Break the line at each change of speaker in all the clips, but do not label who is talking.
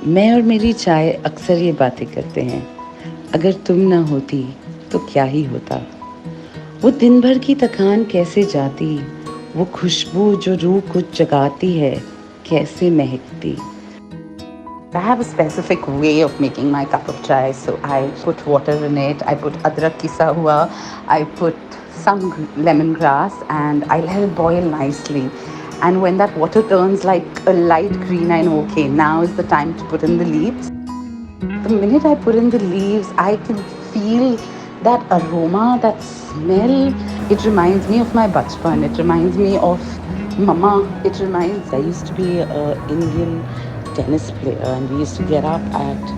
मैं और मेरी चाय अक्सर ये बातें करते हैं। अगर तुम ना होती तो क्या ही होता। वो दिन भर की थकान कैसे जाती। वो खुशबू जो रूह को जगाती है कैसे महकती। I have a specific way of making my cup of chai. So I put water in it. I put adrak kisa hua. I put some lemongrass, and I let it boil nicely. And when that water turns like a light green, I know, okay, now is the time to put in the leaves. The minute I put in the leaves, I can feel that aroma, that smell. It reminds me of my bachpan. It reminds me of mama. It reminds. I used to be an Indian tennis player, and we used to get up at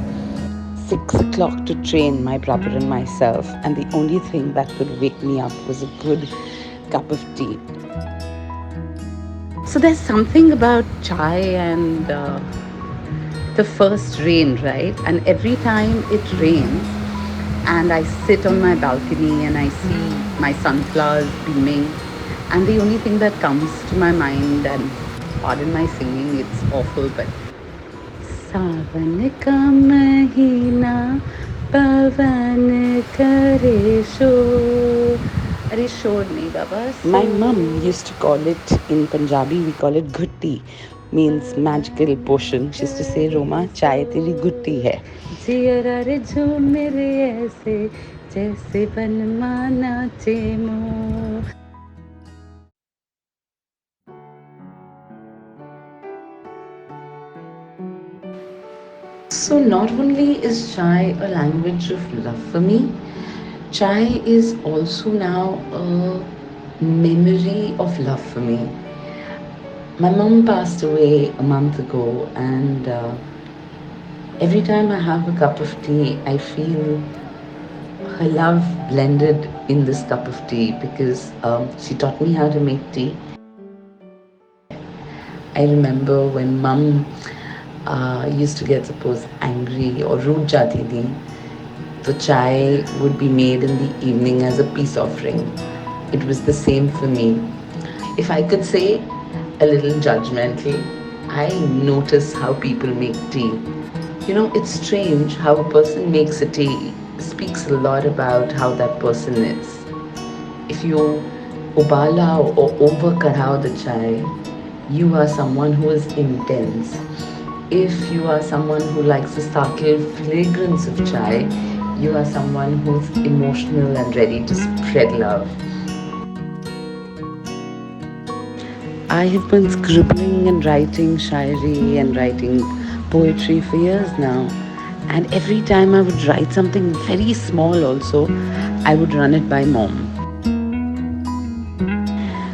6 o'clock to train my brother and myself. And the only thing that could wake me up was a good cup of tea. So there's something about chai and the first rain, right? And every time it rains, and I sit on my balcony and I see my sunflowers beaming, and the only thing that comes to my mind, and pardon my singing, it's awful, but सावन का महीना पवन करे शोर. अरे शोर नहीं बाबा. My mum used to call it, in Punjabi we call it ghutti, means magical potion. She used to say, Roma, chai teri ghutti hai. जियरा रे झूम मेरे ऐसे जैसे बनमाना Chemo. So not only is chai a language of love for me, chai is also now a memory of love for me. My mom passed away a month ago, and every time I have a cup of tea, I feel her love blended in this cup of tea because she taught me how to make tea. I remember when mum used to get, suppose, angry or root jati thi, the chai would be made in the evening as a peace offering. It was the same for me. If I could say a little judgmentally, I notice how people make tea. You know, it's strange how a person makes a tea speaks a lot about how that person is. If you ubala or over karao the chai, you are someone who is intense. If you are someone who likes the subtle fragrance of chai, you are someone who's emotional and ready to spread love. I have been scribbling and writing shairi and writing poetry for years now. And every time I would write something very small also, I would run it by mom.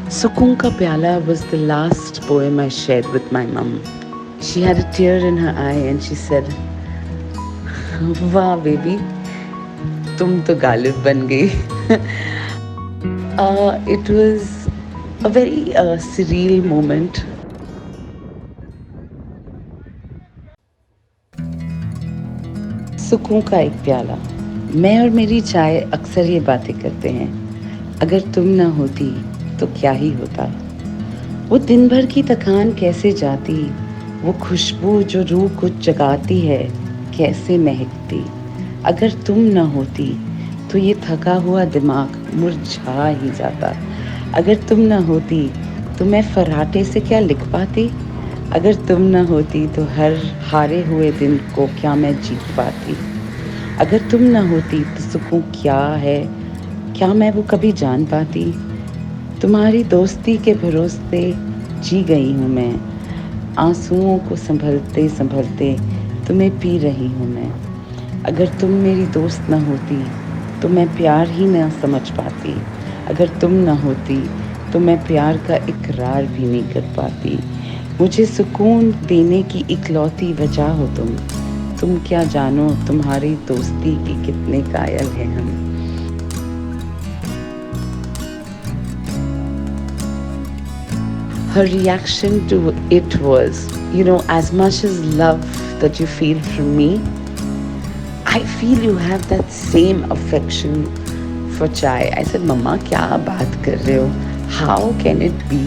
Sukoon Ka Pyala was the last poem I shared with my mum. She had a tear in her eye and she said, "Wow, baby, tum to Galib ban gayi." It was a very surreal moment. सुकून का एक प्याला. मैं और मेरी चाय अक्सर ये बातें करते हैं. अगर तुम ना होती तो क्या ही होता. वो दिन भर की थकान कैसे जाती. वो खुशबू जो रूह को जगाती है कैसे महकती. अगर तुम ना होती तो ये थका हुआ दिमाग मुरझा ही जाता. अगर तुम ना होती तो मैं फर्राटे से क्या लिख पाती. अगर तुम ना होती तो हर हारे हुए दिन को क्या मैं जीत पाती. अगर तुम ना होती तो सुकून क्या है क्या मैं वो कभी जान पाती. तुम्हारी दोस्ती के भरोसे जी गई हूँ मैं. आंसुओं को संभलते संभलते तुम्हें पी रही हूँ मैं. अगर तुम मेरी दोस्त ना होती तो मैं प्यार ही ना समझ पाती. अगर तुम ना होती तो मैं प्यार का इकरार भी नहीं कर पाती. मुझे सुकून देने की इकलौती वजह हो तुम. तुम क्या जानो तुम्हारी दोस्ती की कितने कायल हैं हम. Her reaction to it was, as much as love that you feel from me, I feel you have that same affection for chai. I said, Mama, kya baat kar rahe ho? How can it be?